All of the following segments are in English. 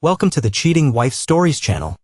Welcome to the Cheating Wife Stories channel.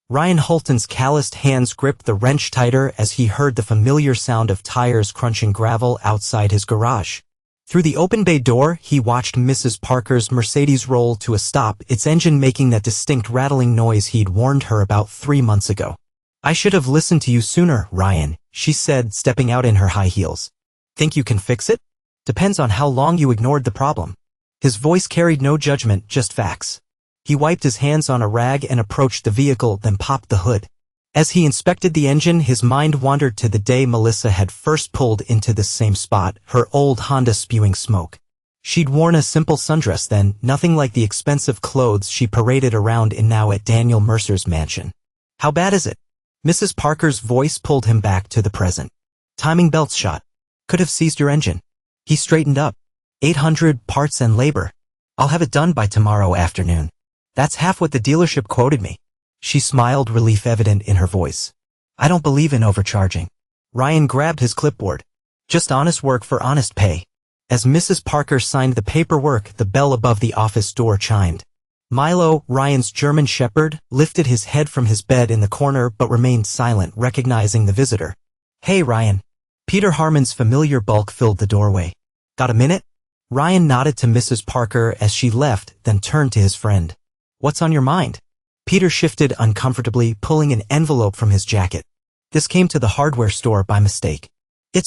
Ryan Holton's calloused hands gripped the wrench tighter as he heard the familiar sound of tires crunching gravel outside his garage. Through the open bay door, he watched Mrs. Parker's Mercedes roll to a stop, its engine making that distinct rattling noise he'd warned her about 3 months ago. "I should have listened to you sooner, Ryan," she said, stepping out in her high heels. "Think you can fix it? Depends on how long you ignored the problem." His voice carried no judgment, just facts. He wiped his hands on a rag and approached the vehicle, then popped the hood. As he inspected the engine, his mind wandered to the day Melissa had first pulled into this same spot, her old Honda spewing smoke. She'd worn a simple sundress then, nothing like the expensive clothes she paraded around in now at Daniel Mercer's mansion. "How bad is it?" Mrs. Parker's voice pulled him back to the present. "Timing belts shot. Could have seized your engine." He straightened up. 800 parts and labor. "I'll have it done by tomorrow afternoon. That's half what the dealership quoted me." She smiled, relief evident in her voice. "I don't believe in overcharging." Ryan grabbed his clipboard. "Just honest work for honest pay." As Mrs. Parker signed the paperwork, the bell above the office door chimed. Milo, Ryan's German shepherd, lifted his head from his bed in the corner but remained silent, recognizing the visitor. "Hey, Ryan." Peter Harmon's familiar bulk filled the doorway. "Got a minute?" Ryan nodded to Mrs. Parker as she left, then turned to his friend. "What's on your mind?" Peter shifted uncomfortably, pulling an envelope from his jacket. "This came to the hardware store by mistake."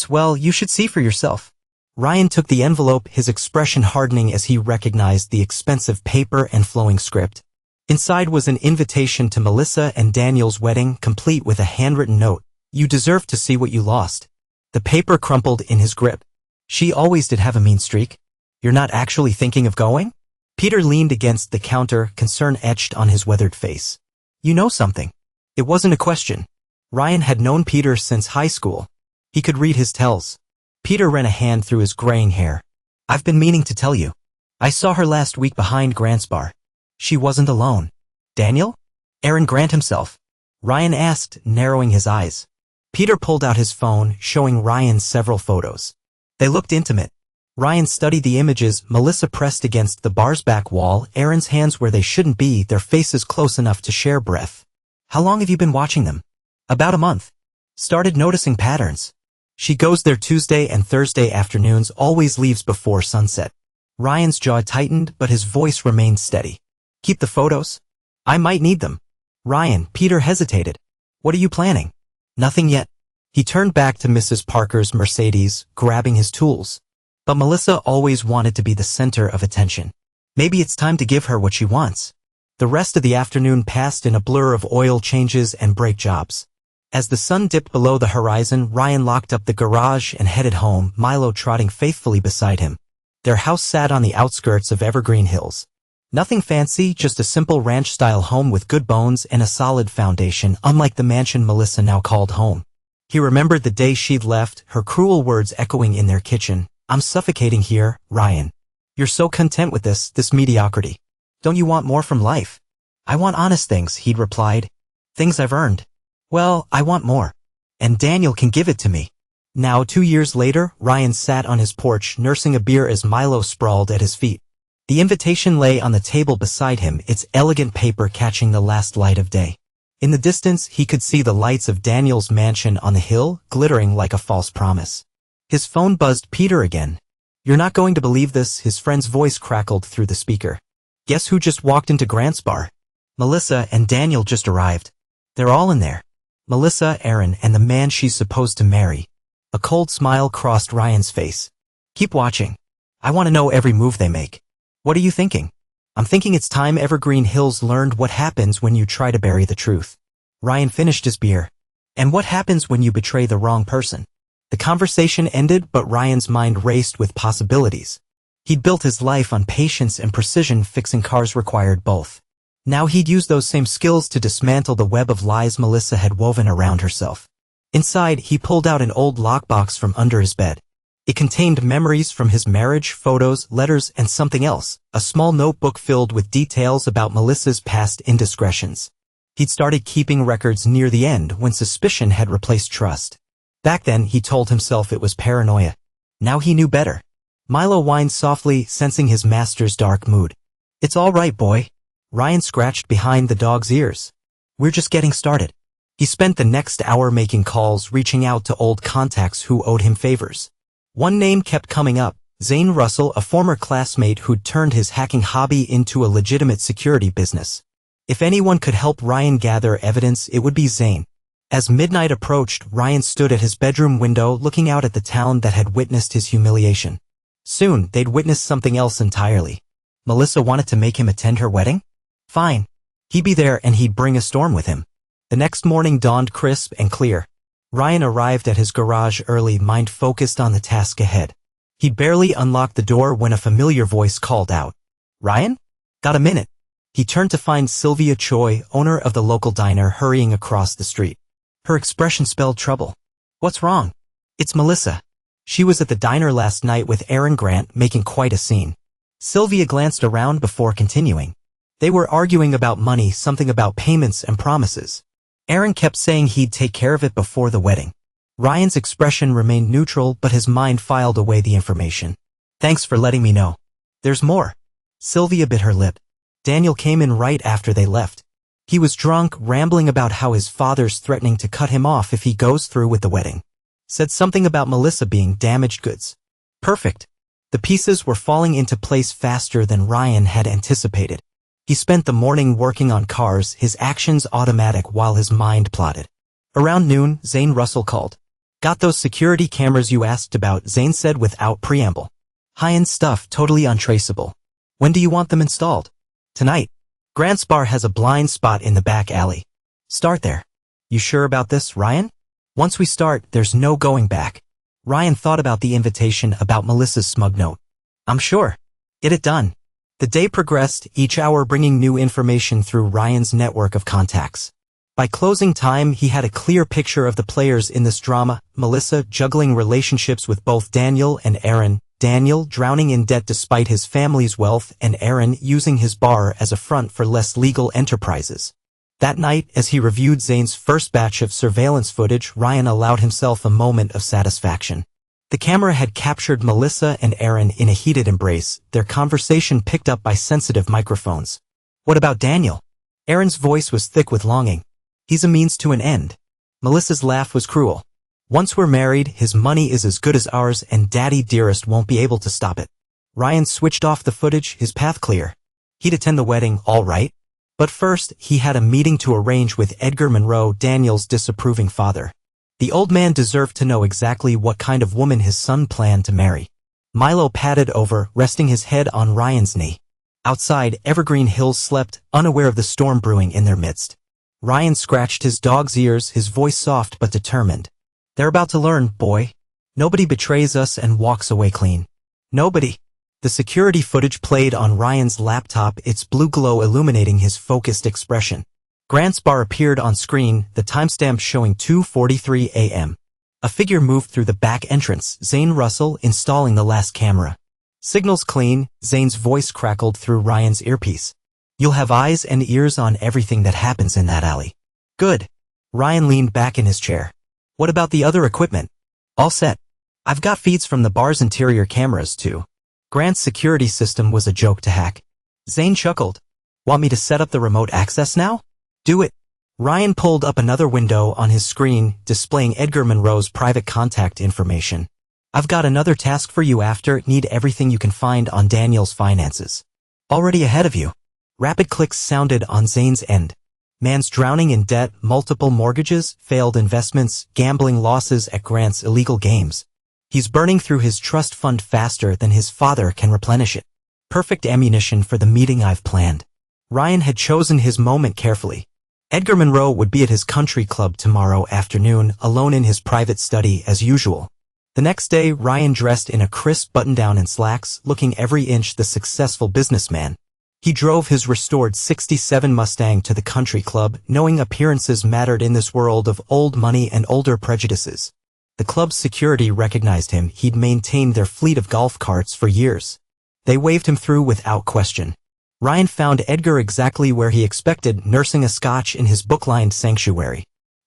Well, you should see for yourself." Ryan took the envelope, his expression hardening as he recognized the expensive paper and flowing script. Inside was an invitation to Melissa and Daniel's wedding, complete with a handwritten note. "You deserve to see what you lost." The paper crumpled in his grip. "She always did have a mean streak. You're not actually thinking of going?" Peter leaned against the counter, concern etched on his weathered face. "You know something." It wasn't a question. Ryan had known Peter since high school. He could read his tells. Peter ran a hand through his graying hair. "I've been meaning to tell you. I saw her last week behind Grant's bar. She wasn't alone." "Daniel? Aaron Grant himself?" Ryan asked, narrowing his eyes. Peter pulled out his phone, showing Ryan several photos. They looked intimate. Ryan studied the images, Melissa pressed against the bar's back wall, Aaron's hands where they shouldn't be, their faces close enough to share breath. "How long have you been watching them?" "About a month. Started noticing patterns. She goes there Tuesday and Thursday afternoons, always leaves before sunset." Ryan's jaw tightened, but his voice remained steady. "Keep the photos? I might need them." "Ryan," Peter hesitated. "What are you planning?" "Nothing yet." He turned back to Mrs. Parker's Mercedes, grabbing his tools. But Melissa always wanted to be the center of attention. Maybe it's time to give her what she wants. The rest of the afternoon passed in a blur of oil changes and brake jobs. As the sun dipped below the horizon, Ryan locked up the garage and headed home, Milo trotting faithfully beside him. Their house sat on the outskirts of Evergreen Hills. Nothing fancy, just a simple ranch-style home with good bones and a solid foundation, unlike the mansion Melissa now called home. He remembered the day she'd left, her cruel words echoing in their kitchen. "I'm suffocating here, Ryan. You're so content with this mediocrity. Don't you want more from life?" "I want honest things," he'd replied. "Things I've earned." "Well, I want more. And Daniel can give it to me." Now, 2 years later, Ryan sat on his porch, nursing a beer as Milo sprawled at his feet. The invitation lay on the table beside him, its elegant paper catching the last light of day. In the distance, he could see the lights of Daniel's mansion on the hill, glittering like a false promise. His phone buzzed. "Peter again." "You're not going to believe this," his friend's voice crackled through the speaker. "Guess who just walked into Grant's bar? Melissa and Daniel just arrived. They're all in there. Melissa, Aaron, and the man she's supposed to marry." A cold smile crossed Ryan's face. "Keep watching. I want to know every move they make." "What are you thinking?" "I'm thinking it's time Evergreen Hills learned what happens when you try to bury the truth." Ryan finished his beer. "And what happens when you betray the wrong person?" The conversation ended, but Ryan's mind raced with possibilities. He'd built his life on patience and precision, fixing cars required both. Now he'd use those same skills to dismantle the web of lies Melissa had woven around herself. Inside, he pulled out an old lockbox from under his bed. It contained memories from his marriage, photos, letters, and something else, a small notebook filled with details about Melissa's past indiscretions. He'd started keeping records near the end when suspicion had replaced trust. Back then, he told himself it was paranoia. Now he knew better. Milo whined softly, sensing his master's dark mood. "It's all right, boy." Ryan scratched behind the dog's ears. We're just getting started. He spent the next hour making calls, reaching out to old contacts who owed him favors. One name kept coming up, Zane Russell, a former classmate who'd turned his hacking hobby into a legitimate security business. If anyone could help Ryan gather evidence, it would be Zane. As midnight approached, Ryan stood at his bedroom window looking out at the town that had witnessed his humiliation. Soon, they'd witness something else entirely. Melissa wanted to make him attend her wedding? Fine. He'd be there and he'd bring a storm with him. The next morning dawned crisp and clear. Ryan arrived at his garage early, mind focused on the task ahead. He'd barely unlocked the door when a familiar voice called out. Ryan? Got a minute? He turned to find Sylvia Choi, owner of the local diner, hurrying across the street. Her expression spelled trouble. What's wrong? It's Melissa. She was at the diner last night with Aaron Grant, making quite a scene. Sylvia glanced around before continuing. They were arguing about money, something about payments and promises. Aaron kept saying he'd take care of it before the wedding. Ryan's expression remained neutral, but his mind filed away the information. Thanks for letting me know. There's more. Sylvia bit her lip. Daniel came in right after they left. He was drunk, rambling about how his father's threatening to cut him off if he goes through with the wedding. Said something about Melissa being damaged goods. Perfect. The pieces were falling into place faster than Ryan had anticipated. He spent the morning working on cars, his actions automatic while his mind plotted. Around noon, Zane Russell called. Got those security cameras you asked about, Zane said without preamble. High-end stuff, totally untraceable. When do you want them installed? Tonight. Grant's bar has a blind spot in the back alley. Start there. You sure about this, Ryan? Once we start, there's no going back. Ryan thought about the invitation, about Melissa's smug note. I'm sure. Get it done. The day progressed, each hour bringing new information through Ryan's network of contacts. By closing time, he had a clear picture of the players in this drama: Melissa juggling relationships with both Daniel and Aaron, Daniel drowning in debt despite his family's wealth, and Aaron using his bar as a front for less legal enterprises. That night, as he reviewed Zane's first batch of surveillance footage, Ryan allowed himself a moment of satisfaction. The camera had captured Melissa and Aaron in a heated embrace, their conversation picked up by sensitive microphones. What about Daniel? Aaron's voice was thick with longing. He's a means to an end. Melissa's laugh was cruel. Once we're married, his money is as good as ours, and Daddy Dearest won't be able to stop it. Ryan switched off the footage, his path clear. He'd attend the wedding, all right. But first, he had a meeting to arrange with Edgar Monroe, Daniel's disapproving father. The old man deserved to know exactly what kind of woman his son planned to marry. Milo padded over, resting his head on Ryan's knee. Outside, Evergreen Hills slept, unaware of the storm brewing in their midst. Ryan scratched his dog's ears, his voice soft but determined. They're about to learn, boy. Nobody betrays us and walks away clean. Nobody. The security footage played on Ryan's laptop, its blue glow illuminating his focused expression. Grant's bar appeared on screen, the timestamp showing 2:43 a.m. A figure moved through the back entrance, Zane Russell installing the last camera. Signals clean, Zane's voice crackled through Ryan's earpiece. You'll have eyes and ears on everything that happens in that alley. Good. Ryan leaned back in his chair. What about the other equipment? All set. I've got feeds from the bar's interior cameras too. Grant's security system was a joke to hack. Zane chuckled. Want me to set up the remote access now? Do it. Ryan pulled up another window on his screen, displaying Edgar Monroe's private contact information. I've got another task for you after. Need everything you can find on Daniel's finances. Already ahead of you. Rapid clicks sounded on Zane's end. Man's drowning in debt, multiple mortgages, failed investments, gambling losses at Grant's illegal games. He's burning through his trust fund faster than his father can replenish it. Perfect ammunition for the meeting I've planned. Ryan had chosen his moment carefully. Edgar Monroe would be at his country club tomorrow afternoon, alone in his private study as usual. The next day, Ryan dressed in a crisp button-down and slacks, looking every inch the successful businessman. He drove his restored '67 Mustang to the country club, knowing appearances mattered in this world of old money and older prejudices. The club's security recognized him. He'd maintained their fleet of golf carts for years. They waved him through without question. Ryan found Edgar exactly where he expected, nursing a scotch in his book-lined sanctuary.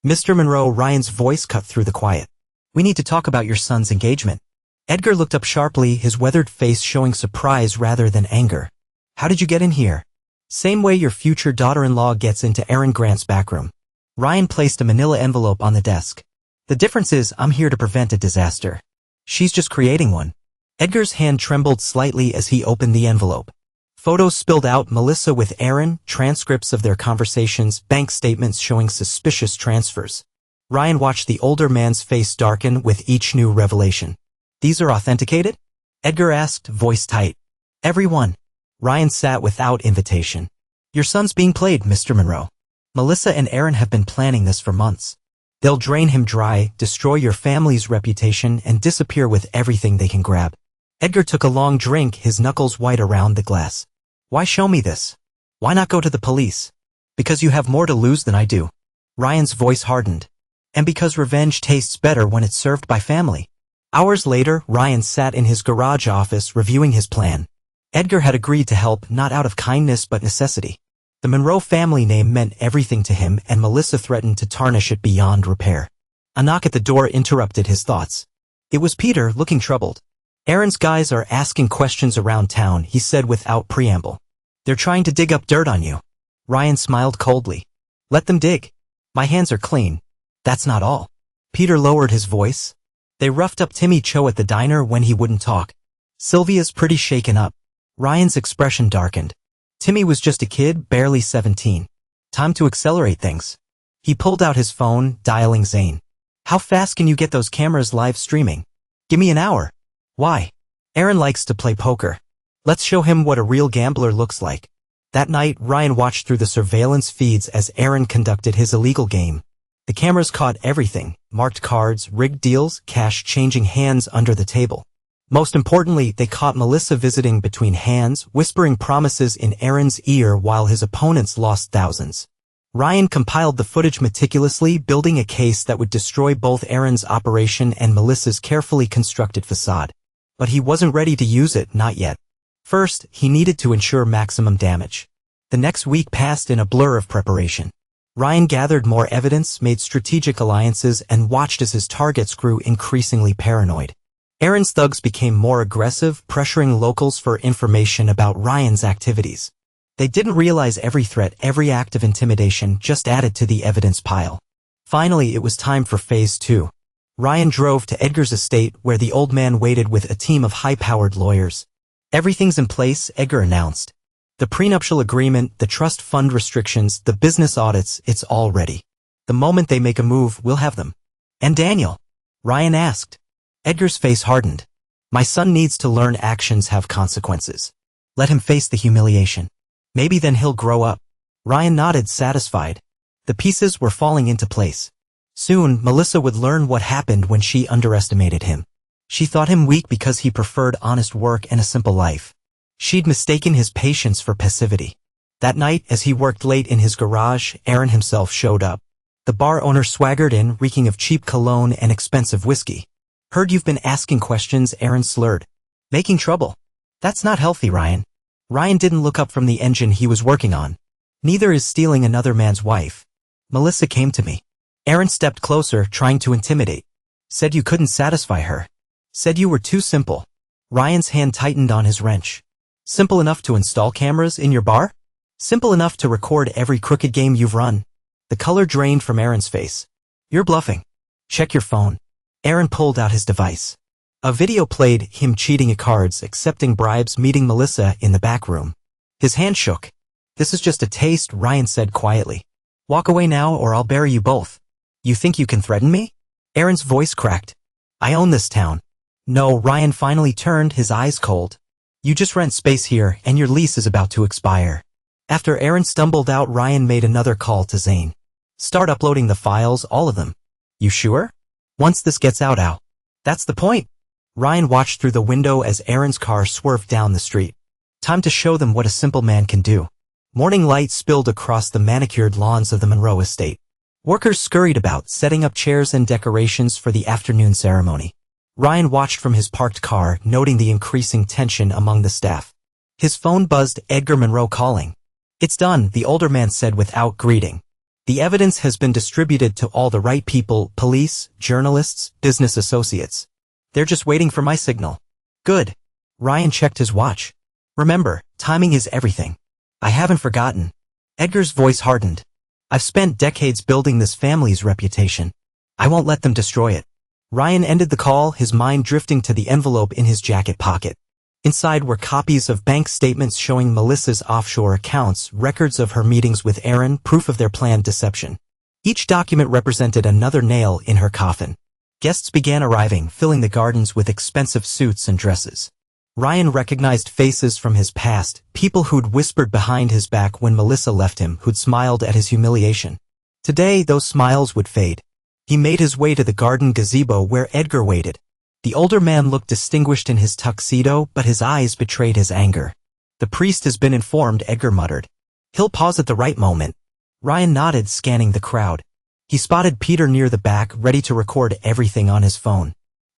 Mr. Monroe, Ryan's voice cut through the quiet. We need to talk about your son's engagement. Edgar looked up sharply, his weathered face showing surprise rather than anger. How did you get in here? Same way your future daughter-in-law gets into Aaron Grant's backroom. Ryan placed a manila envelope on the desk. The difference is I'm here to prevent a disaster. She's just creating one. Edgar's hand trembled slightly as he opened the envelope. Photos spilled out: Melissa with Aaron, transcripts of their conversations, bank statements showing suspicious transfers. Ryan watched the older man's face darken with each new revelation. These are authenticated? Edgar asked, voice tight. Everyone. Ryan sat without invitation. Your son's being played, Mr. Monroe. Melissa and Aaron have been planning this for months. They'll drain him dry, destroy your family's reputation, and disappear with everything they can grab. Edgar took a long drink, his knuckles white around the glass. Why show me this? Why not go to the police? Because you have more to lose than I do. Ryan's voice hardened. And because revenge tastes better when it's served by family. Hours later, Ryan sat in his garage office reviewing his plan. Edgar had agreed to help, not out of kindness but necessity. The Monroe family name meant everything to him, and Melissa threatened to tarnish it beyond repair. A knock at the door interrupted his thoughts. It was Peter, looking troubled. Aaron's guys are asking questions around town, he said without preamble. They're trying to dig up dirt on you. Ryan smiled coldly. Let them dig. My hands are clean. That's not all. Peter lowered his voice. They roughed up Timmy Cho at the diner when he wouldn't talk. Sylvia's pretty shaken up. Ryan's expression darkened. Timmy was just a kid, barely 17. Time to accelerate things. He pulled out his phone, dialing Zane. How fast can you get those cameras live streaming? Give me an hour. Why? Aaron likes to play poker. Let's show him what a real gambler looks like. That night, Ryan watched through the surveillance feeds as Aaron conducted his illegal game. The cameras caught everything: marked cards, rigged deals, cash changing hands under the table. Most importantly, they caught Melissa visiting between hands, whispering promises in Aaron's ear while his opponents lost thousands. Ryan compiled the footage meticulously, building a case that would destroy both Aaron's operation and Melissa's carefully constructed facade. But he wasn't ready to use it, not yet. First, he needed to ensure maximum damage. The next week passed in a blur of preparation. Ryan gathered more evidence, made strategic alliances, and watched as his targets grew increasingly paranoid. Aaron's thugs became more aggressive, pressuring locals for information about Ryan's activities. They didn't realize every threat, every act of intimidation just added to the evidence pile. Finally, it was time for Phase 2. Ryan drove to Edgar's estate, where the old man waited with a team of high-powered lawyers. Everything's in place, Edgar announced. The prenuptial agreement, the trust fund restrictions, the business audits, it's all ready. The moment they make a move, we'll have them. And Daniel? Ryan asked. Edgar's face hardened. My son needs to learn actions have consequences. Let him face the humiliation. Maybe then he'll grow up. Ryan nodded, satisfied. The pieces were falling into place. Soon, Melissa would learn what happened when she underestimated him. She thought him weak because he preferred honest work and a simple life. She'd mistaken his patience for passivity. That night, as he worked late in his garage, Aaron himself showed up. The bar owner swaggered in, reeking of cheap cologne and expensive whiskey. Heard you've been asking questions, Aaron slurred. Making trouble. That's not healthy, Ryan. Ryan didn't look up from the engine he was working on. Neither is stealing another man's wife. Melissa came to me. Aaron stepped closer, trying to intimidate. Said you couldn't satisfy her. Said you were too simple. Ryan's hand tightened on his wrench. Simple enough to install cameras in your bar? Simple enough to record every crooked game you've run? The color drained from Aaron's face. You're bluffing. Check your phone. Aaron pulled out his device. A video played, him cheating at cards, accepting bribes, meeting Melissa in the back room. His hand shook. This is just a taste, Ryan said quietly. Walk away now or I'll bury you both. You think you can threaten me? Aaron's voice cracked. I own this town. No, Ryan finally turned, his eyes cold. You just rent space here and your lease is about to expire. After Aaron stumbled out, Ryan made another call to Zane. Start uploading the files, all of them. You sure? Once this gets out, That's the point. Ryan watched through the window as Aaron's car swerved down the street. Time to show them what a simple man can do. Morning light spilled across the manicured lawns of the Monroe estate. Workers scurried about, setting up chairs and decorations for the afternoon ceremony. Ryan watched from his parked car, noting the increasing tension among the staff. His phone buzzed, Edgar Monroe calling. It's done, the older man said without greeting. The evidence has been distributed to all the right people, police, journalists, business associates. They're just waiting for my signal. Good. Ryan checked his watch. Remember, timing is everything. I haven't forgotten. Edgar's voice hardened. I've spent decades building this family's reputation. I won't let them destroy it. Ryan ended the call, his mind drifting to the envelope in his jacket pocket. Inside were copies of bank statements showing Melissa's offshore accounts, records of her meetings with Aaron, proof of their planned deception. Each document represented another nail in her coffin. Guests began arriving, filling the gardens with expensive suits and dresses. Ryan recognized faces from his past, people who'd whispered behind his back when Melissa left him, who'd smiled at his humiliation. Today, those smiles would fade. He made his way to the garden gazebo where Edgar waited. The older man looked distinguished in his tuxedo, but his eyes betrayed his anger. The priest has been informed, Edgar muttered. He'll pause at the right moment. Ryan nodded, scanning the crowd. He spotted Peter near the back, ready to record everything on his phone.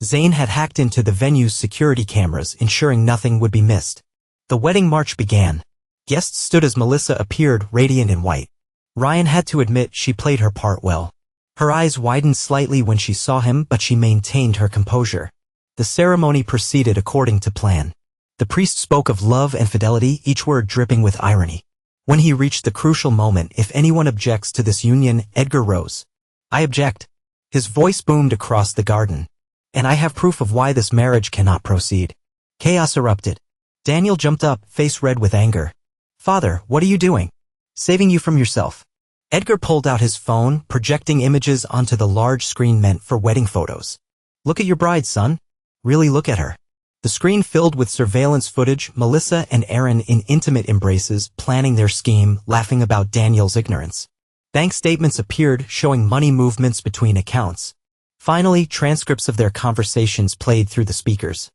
Zane had hacked into the venue's security cameras, ensuring nothing would be missed. The wedding march began. Guests stood as Melissa appeared, radiant in white. Ryan had to admit she played her part well. Her eyes widened slightly when she saw him, but she maintained her composure. The ceremony proceeded according to plan. The priest spoke of love and fidelity, each word dripping with irony. When he reached the crucial moment, if anyone objects to this union, Edgar rose. I object. His voice boomed across the garden. And I have proof of why this marriage cannot proceed. Chaos erupted. Daniel jumped up, face red with anger. Father, what are you doing? Saving you from yourself. Edgar pulled out his phone, projecting images onto the large screen meant for wedding photos. Look at your bride, son. Really look at her. The screen filled with surveillance footage, Melissa and Aaron in intimate embraces, planning their scheme, laughing about Daniel's ignorance. Bank statements appeared, showing money movements between accounts. Finally, transcripts of their conversations played through the speakers.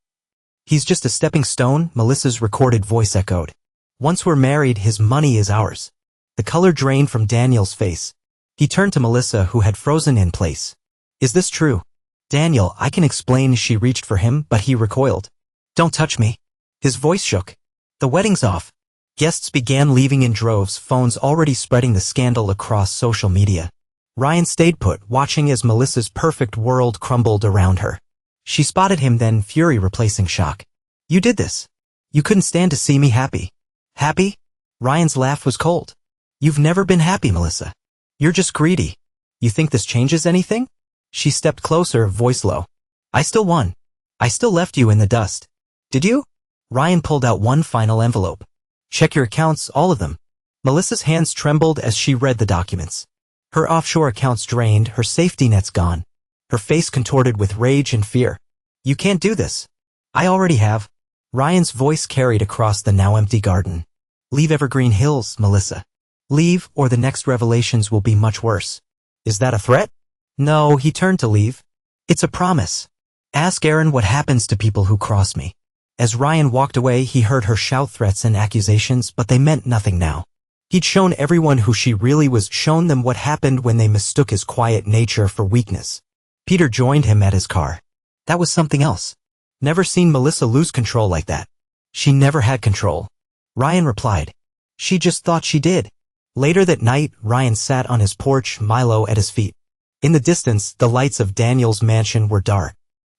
He's just a stepping stone, Melissa's recorded voice echoed. Once we're married, his money is ours. The color drained from Daniel's face. He turned to Melissa, who had frozen in place. Is this true? Daniel, I can explain. She reached for him, but he recoiled. Don't touch me. His voice shook. The wedding's off. Guests began leaving in droves, phones already spreading the scandal across social media. Ryan stayed put, watching as Melissa's perfect world crumbled around her. She spotted him then, fury replacing shock. You did this. You couldn't stand to see me happy. Happy? Ryan's laugh was cold. You've never been happy, Melissa. You're just greedy. You think this changes anything? She stepped closer, voice low. I still won. I still left you in the dust. Did you? Ryan pulled out one final envelope. Check your accounts, all of them. Melissa's hands trembled as she read the documents. Her offshore accounts drained, her safety nets gone. Her face contorted with rage and fear. You can't do this. I already have. Ryan's voice carried across the now empty garden. Leave Evergreen Hills, Melissa. Leave, or the next revelations will be much worse. Is that a threat? No, he turned to leave. It's a promise. Ask Aaron what happens to people who cross me. As Ryan walked away, he heard her shout threats and accusations, but they meant nothing now. He'd shown everyone who she really was, shown them what happened when they mistook his quiet nature for weakness. Peter joined him at his car. That was something else. Never seen Melissa lose control like that. She never had control. Ryan replied. She just thought she did. Later that night, Ryan sat on his porch, Milo at his feet. In the distance, the lights of Daniel's mansion were dark.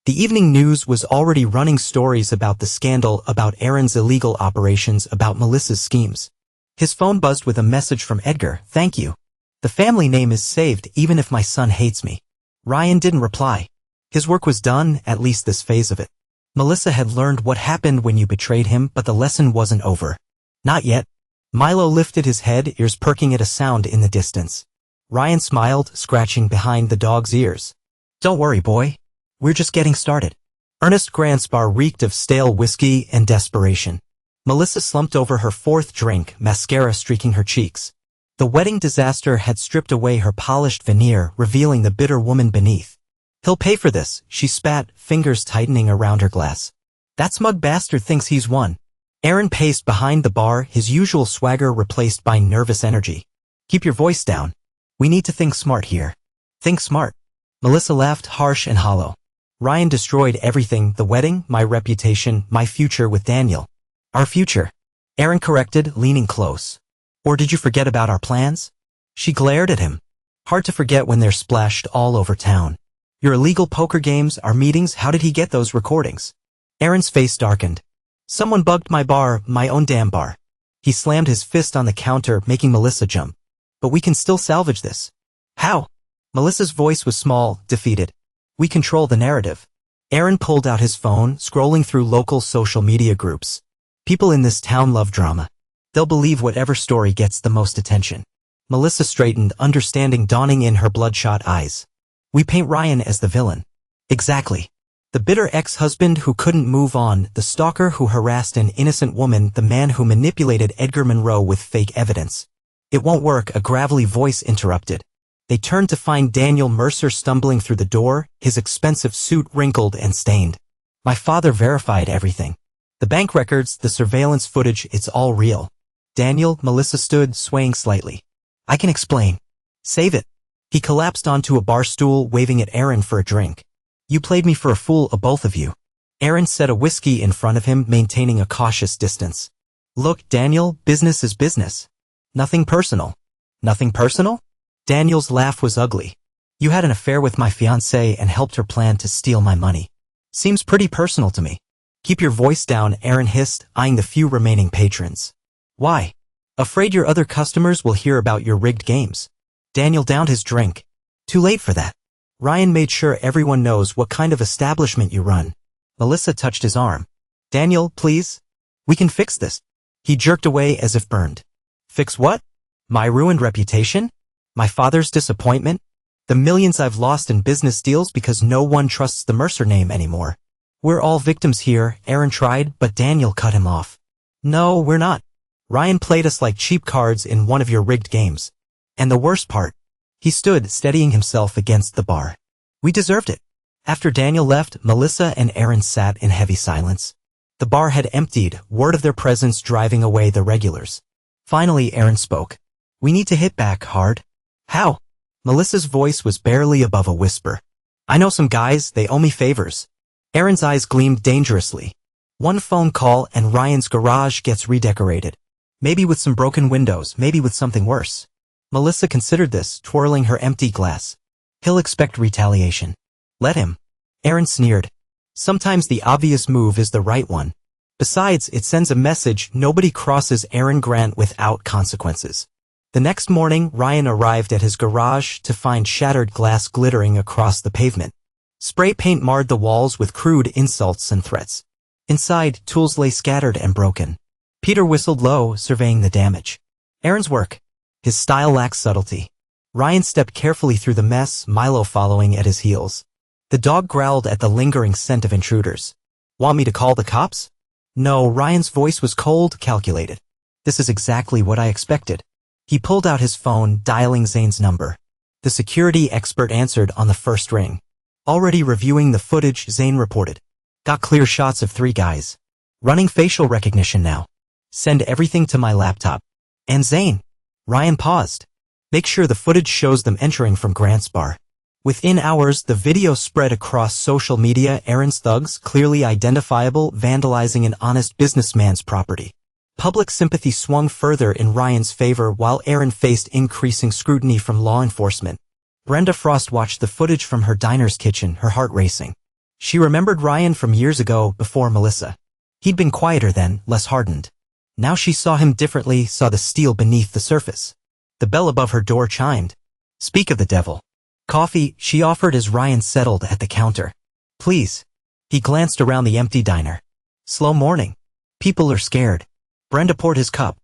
The evening news was already running stories about the scandal, about Aaron's illegal operations, about Melissa's schemes. His phone buzzed with a message from Edgar. Thank you. The family name is saved, even if my son hates me. Ryan didn't reply. His work was done, at least this phase of it. Melissa had learned what happened when you betrayed him, but the lesson wasn't over. Not yet. Milo lifted his head, ears perking at a sound in the distance. Ryan smiled, scratching behind the dog's ears. Don't worry, boy. We're just getting started. Ernest Grant's bar reeked of stale whiskey and desperation. Melissa slumped over her fourth drink, mascara streaking her cheeks. The wedding disaster had stripped away her polished veneer, revealing the bitter woman beneath. He'll pay for this, she spat, fingers tightening around her glass. That smug bastard thinks he's won. Aaron paced behind the bar, his usual swagger replaced by nervous energy. Keep your voice down. We need to think smart here. Think smart. Melissa laughed, harsh and hollow. Ryan destroyed everything, the wedding, my reputation, my future with Daniel. Our future. Aaron corrected, leaning close. Or did you forget about our plans? She glared at him. Hard to forget when they're splashed all over town. Your illegal poker games, our meetings, how did he get those recordings? Aaron's face darkened. Someone bugged my bar, my own damn bar. He slammed his fist on the counter, making Melissa jump. But we can still salvage this. How? Melissa's voice was small, defeated. We control the narrative. Aaron pulled out his phone, scrolling through local social media groups. People in this town love drama. They'll believe whatever story gets the most attention. Melissa straightened, understanding dawning in her bloodshot eyes. We paint Ryan as the villain. Exactly. The bitter ex-husband who couldn't move on, the stalker who harassed an innocent woman, the man who manipulated Edgar Monroe with fake evidence. It won't work, a gravelly voice interrupted. They turned to find Daniel Mercer stumbling through the door, his expensive suit wrinkled and stained. My father verified everything. The bank records, the surveillance footage, it's all real. Daniel, Melissa stood, swaying slightly. I can explain. Save it. He collapsed onto a bar stool, waving at Aaron for a drink. You played me for a fool, both of you. Aaron set a whiskey in front of him, maintaining a cautious distance. Look, Daniel, business is business. Nothing personal. Nothing personal? Daniel's laugh was ugly. You had an affair with my fiancée and helped her plan to steal my money. Seems pretty personal to me. Keep your voice down, Aaron hissed, eyeing the few remaining patrons. Why? Afraid your other customers will hear about your rigged games. Daniel downed his drink. Too late for that. Ryan made sure everyone knows what kind of establishment you run. Melissa touched his arm. Daniel, please? We can fix this. He jerked away as if burned. Fix what? My ruined reputation? My father's disappointment? The millions I've lost in business deals because no one trusts the Mercer name anymore. We're all victims here, Aaron tried, but Daniel cut him off. No, we're not. Ryan played us like cheap cards in one of your rigged games. And the worst part. He stood, steadying himself against the bar. We deserved it. After Daniel left, Melissa and Aaron sat in heavy silence. The bar had emptied, word of their presence driving away the regulars. Finally, Aaron spoke. We need to hit back hard. How? Melissa's voice was barely above a whisper. I know some guys, they owe me favors. Aaron's eyes gleamed dangerously. One phone call and Ryan's garage gets redecorated. Maybe with some broken windows, maybe with something worse. Melissa considered this, twirling her empty glass. He'll expect retaliation. Let him. Aaron sneered. Sometimes the obvious move is the right one. Besides, it sends a message: nobody crosses Aaron Grant without consequences. The next morning, Ryan arrived at his garage to find shattered glass glittering across the pavement. Spray paint marred the walls with crude insults and threats. Inside, tools lay scattered and broken. Peter whistled low, surveying the damage. Aaron's work. His style lacked subtlety. Ryan stepped carefully through the mess, Milo following at his heels. The dog growled at the lingering scent of intruders. Want me to call the cops? No, Ryan's voice was cold, calculated. This is exactly what I expected. He pulled out his phone, dialing Zane's number. The security expert answered on the first ring. Already reviewing the footage, Zane reported. Got clear shots of 3 guys. Running facial recognition now. Send everything to my laptop. And Zane. Ryan paused. Make sure the footage shows them entering from Grant's bar. Within hours, the video spread across social media. Aaron's thugs, clearly identifiable, vandalizing an honest businessman's property. Public sympathy swung further in Ryan's favor while Aaron faced increasing scrutiny from law enforcement. Brenda Frost watched the footage from her diner's kitchen, her heart racing. She remembered Ryan from years ago, before Melissa. He'd been quieter then, less hardened. Now she saw him differently, saw the steel beneath the surface. The bell above her door chimed. Speak of the devil. Coffee, she offered as Ryan settled at the counter. Please. He glanced around the empty diner. Slow morning. People are scared. Brenda poured his cup.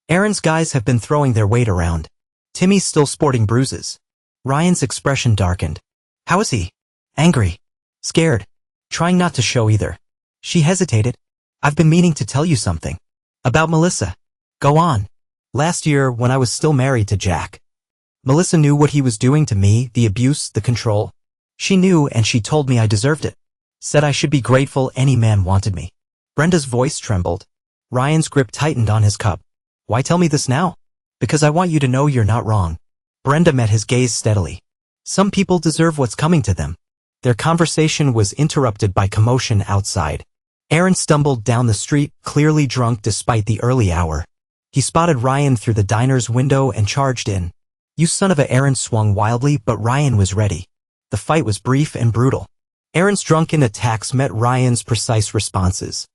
Aaron's guys have been throwing their weight around. Timmy's still sporting bruises. Ryan's expression darkened. How is he? Angry. Scared. Trying not to show either. She hesitated. I've been meaning to tell you something. About Melissa. Go on. Last year, when I was still married to Jack. Melissa knew what he was doing to me, the abuse, the control. She knew, and she told me I deserved it. Said I should be grateful any man wanted me. Brenda's voice trembled. Ryan's grip tightened on his cup. Why tell me this now? Because I want you to know you're not wrong. Brenda met his gaze steadily. Some people deserve what's coming to them. Their conversation was interrupted by commotion outside. Aaron stumbled down the street, clearly drunk despite the early hour. He spotted Ryan through the diner's window and charged in. You son of a. Aaron swung wildly, but Ryan was ready. The fight was brief and brutal. Aaron's drunken attacks met Ryan's precise responses.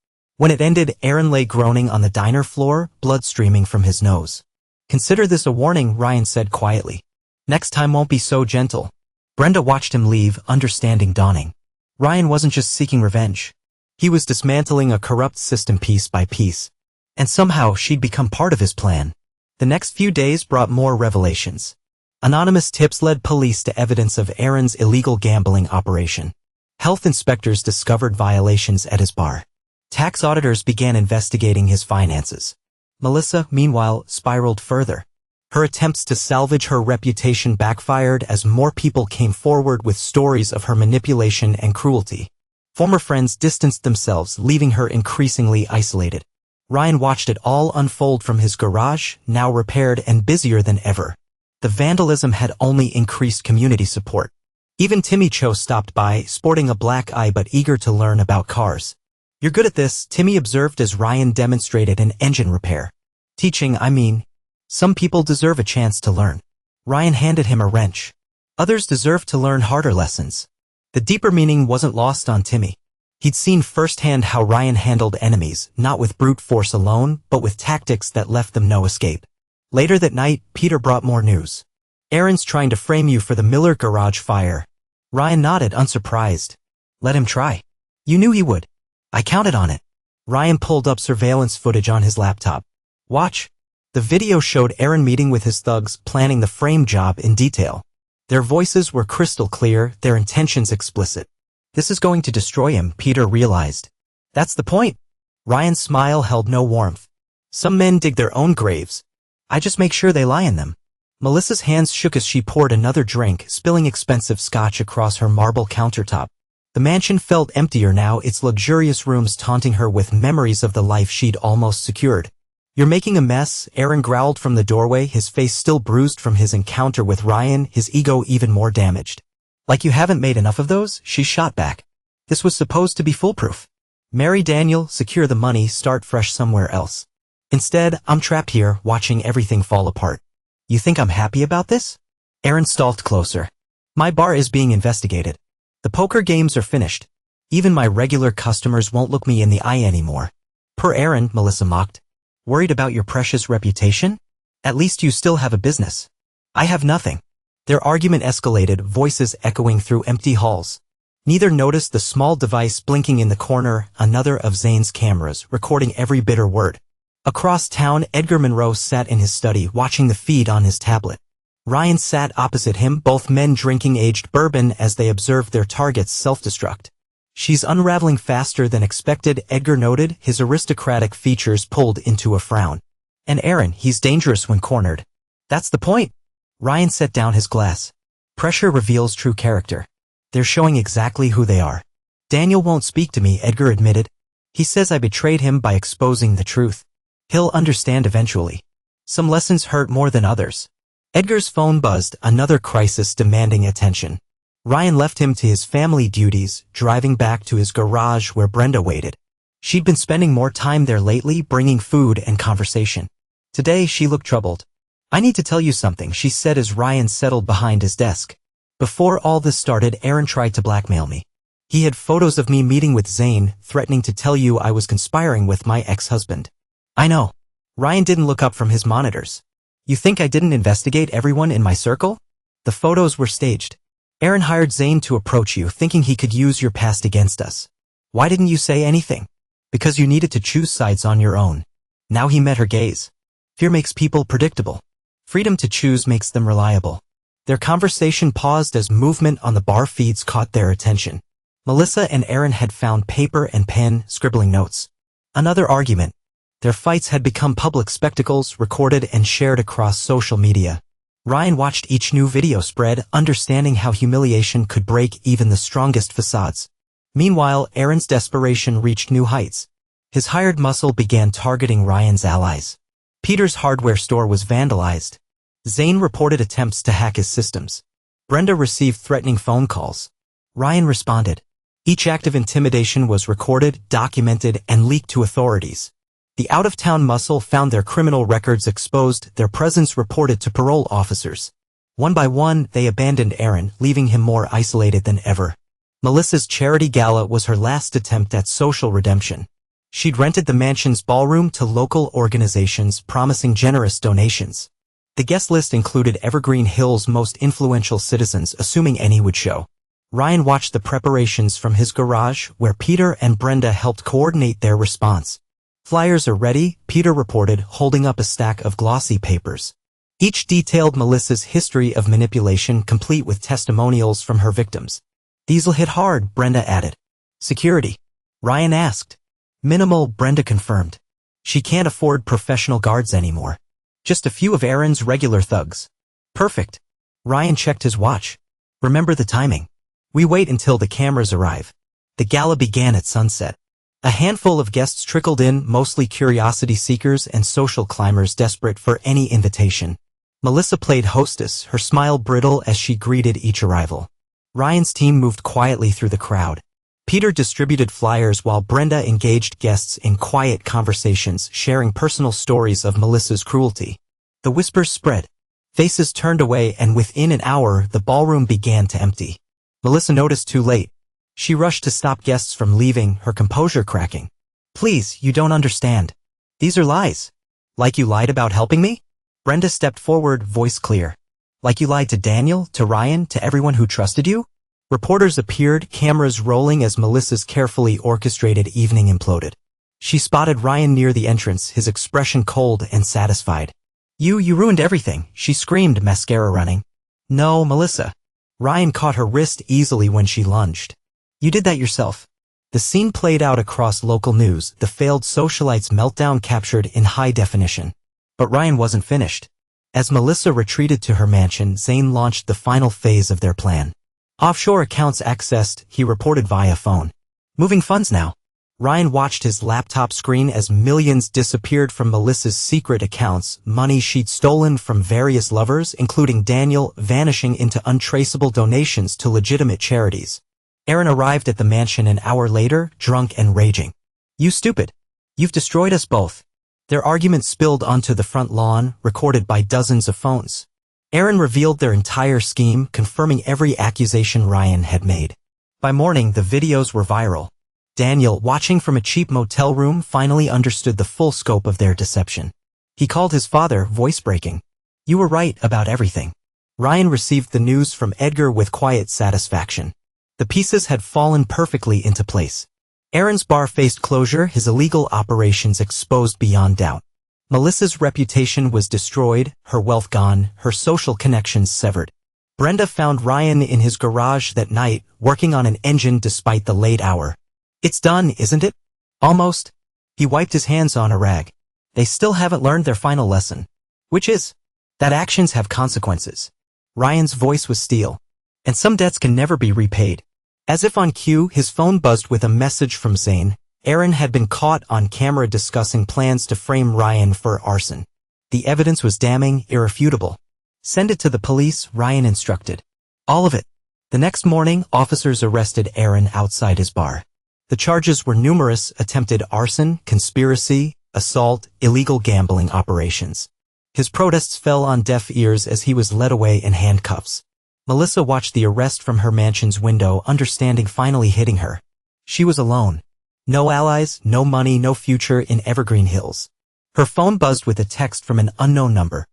When it ended, Aaron lay groaning on the diner floor, blood streaming from his nose. "Consider this a warning," Ryan said quietly. "Next time won't be so gentle." Brenda watched him leave, understanding dawning. Ryan wasn't just seeking revenge. He was dismantling a corrupt system piece by piece. And somehow she'd become part of his plan. The next few days brought more revelations. Anonymous tips led police to evidence of Aaron's illegal gambling operation. Health inspectors discovered violations at his bar. Tax auditors began investigating his finances. Melissa, meanwhile, spiraled further. Her attempts to salvage her reputation backfired as more people came forward with stories of her manipulation and cruelty. Former friends distanced themselves, leaving her increasingly isolated. Ryan watched it all unfold from his garage, now repaired and busier than ever. The vandalism had only increased community support. Even Timmy Cho stopped by, sporting a black eye but eager to learn about cars. "You're good at this," Timmy observed as Ryan demonstrated an engine repair. "Teaching, I mean. Some people deserve a chance to learn." Ryan handed him a wrench. Others deserve to learn harder lessons. The deeper meaning wasn't lost on Timmy. He'd seen firsthand how Ryan handled enemies, not with brute force alone, but with tactics that left them no escape. Later that night, Peter brought more news. "Aaron's trying to frame you for the Miller garage fire." Ryan nodded, unsurprised. "Let him try. You knew he would. I counted on it." Ryan pulled up surveillance footage on his laptop. "Watch." The video showed Aaron meeting with his thugs, planning the frame job in detail. Their voices were crystal clear, their intentions explicit. "This is going to destroy him," Peter realized. "That's the point." Ryan's smile held no warmth. "Some men dig their own graves. I just make sure they lie in them." Melissa's hands shook as she poured another drink, spilling expensive scotch across her marble countertop. The mansion felt emptier now, its luxurious rooms taunting her with memories of the life she'd almost secured. "You're making a mess," Aaron growled from the doorway, his face still bruised from his encounter with Ryan, his ego even more damaged. "Like you haven't made enough of those?" she shot back. "This was supposed to be foolproof. Marry Daniel, secure the money, start fresh somewhere else. Instead, I'm trapped here, watching everything fall apart. You think I'm happy about this?" Aaron stalked closer. "My bar is being investigated. The poker games are finished. Even my regular customers won't look me in the eye anymore." "Per Aaron," Melissa mocked. "Worried about your precious reputation? At least you still have a business. I have nothing." Their argument escalated, voices echoing through empty halls. Neither noticed the small device blinking in the corner, another of Zane's cameras, recording every bitter word. Across town, Edgar Monroe sat in his study, watching the feed on his tablet. Ryan sat opposite him, both men drinking aged bourbon as they observed their targets self-destruct. "She's unraveling faster than expected," Edgar noted, his aristocratic features pulled into a frown. "And Aaron, he's dangerous when cornered." "That's the point." Ryan set down his glass. "Pressure reveals true character. They're showing exactly who they are." "Daniel won't speak to me," Edgar admitted. "He says I betrayed him by exposing the truth. He'll understand eventually. Some lessons hurt more than others." Edgar's phone buzzed, another crisis demanding attention. Ryan left him to his family duties, driving back to his garage where Brenda waited. She'd been spending more time there lately, bringing food and conversation. Today she looked troubled. "I need to tell you something," she said as Ryan settled behind his desk. "Before all this started, Aaron tried to blackmail me. He had photos of me meeting with Zane, threatening to tell you I was conspiring with my ex-husband." "I know." Ryan didn't look up from his monitors. "You think I didn't investigate everyone in my circle? The photos were staged. Aaron hired Zane to approach you, thinking he could use your past against us. Why didn't you say anything? Because you needed to choose sides on your own." Now he met her gaze. "Fear makes people predictable. Freedom to choose makes them reliable." Their conversation paused as movement on the bar feeds caught their attention. Melissa and Aaron had found paper and pen, scribbling notes. Another argument. Their fights had become public spectacles, recorded and shared across social media. Ryan watched each new video spread, understanding how humiliation could break even the strongest facades. Meanwhile, Aaron's desperation reached new heights. His hired muscle began targeting Ryan's allies. Peter's hardware store was vandalized. Zane reported attempts to hack his systems. Brenda received threatening phone calls. Ryan responded. Each act of intimidation was recorded, documented, and leaked to authorities. The out-of-town muscle found their criminal records exposed, their presence reported to parole officers. One by one, they abandoned Aaron, leaving him more isolated than ever. Melissa's charity gala was her last attempt at social redemption. She'd rented the mansion's ballroom to local organizations promising generous donations. The guest list included Evergreen Hills' most influential citizens, assuming any would show. Ryan watched the preparations from his garage, where Peter and Brenda helped coordinate their response. "Flyers are ready," Peter reported, holding up a stack of glossy papers. Each detailed Melissa's history of manipulation, complete with testimonials from her victims. "These'll hit hard," Brenda added. "Security?" Ryan asked. "Minimal," Brenda confirmed. "She can't afford professional guards anymore. Just a few of Aaron's regular thugs." "Perfect." Ryan checked his watch. "Remember the timing. We wait until the cameras arrive." The gala began at sunset. A handful of guests trickled in, mostly curiosity seekers and social climbers desperate for any invitation. Melissa played hostess, her smile brittle as she greeted each arrival. Ryan's team moved quietly through the crowd. Peter distributed flyers while Brenda engaged guests in quiet conversations, sharing personal stories of Melissa's cruelty. The whispers spread. Faces turned away, and within an hour, the ballroom began to empty. Melissa noticed too late. She rushed to stop guests from leaving, her composure cracking. "Please, you don't understand. These are lies." "Like you lied about helping me?" Brenda stepped forward, voice clear. "Like you lied to Daniel, to Ryan, to everyone who trusted you?" Reporters appeared, cameras rolling as Melissa's carefully orchestrated evening imploded. She spotted Ryan near the entrance, his expression cold and satisfied. You ruined everything," she screamed, mascara running. "No, Melissa." Ryan caught her wrist easily when she lunged. "You did that yourself." The scene played out across local news, the failed socialite's meltdown captured in high definition. But Ryan wasn't finished. As Melissa retreated to her mansion, Zane launched the final phase of their plan. "Offshore accounts accessed," he reported via phone. "Moving funds now." Ryan watched his laptop screen as millions disappeared from Melissa's secret accounts, money she'd stolen from various lovers, including Daniel, vanishing into untraceable donations to legitimate charities. Aaron arrived at the mansion an hour later, drunk and raging. "You stupid. You've destroyed us both." Their argument spilled onto the front lawn, recorded by dozens of phones. Aaron revealed their entire scheme, confirming every accusation Ryan had made. By morning, the videos were viral. Daniel, watching from a cheap motel room, finally understood the full scope of their deception. He called his father, voice breaking. "You were right about everything." Ryan received the news from Edgar with quiet satisfaction. The pieces had fallen perfectly into place. Aaron's bar faced closure, his illegal operations exposed beyond doubt. Melissa's reputation was destroyed, her wealth gone, her social connections severed. Brenda found Ryan in his garage that night, working on an engine despite the late hour. "It's done, isn't it?" "Almost." He wiped his hands on a rag. "They still haven't learned their final lesson." "Which is?" "That actions have consequences." Ryan's voice was steel. "And some debts can never be repaid." As if on cue, his phone buzzed with a message from Zane. Aaron had been caught on camera discussing plans to frame Ryan for arson. The evidence was damning, irrefutable. "Send it to the police," Ryan instructed. "All of it." The next morning, officers arrested Aaron outside his bar. The charges were numerous: attempted arson, conspiracy, assault, illegal gambling operations. His protests fell on deaf ears as he was led away in handcuffs. Melissa watched the arrest from her mansion's window, understanding finally hitting her. She was alone. No allies, no money, no future in Evergreen Hills. Her phone buzzed with a text from an unknown number.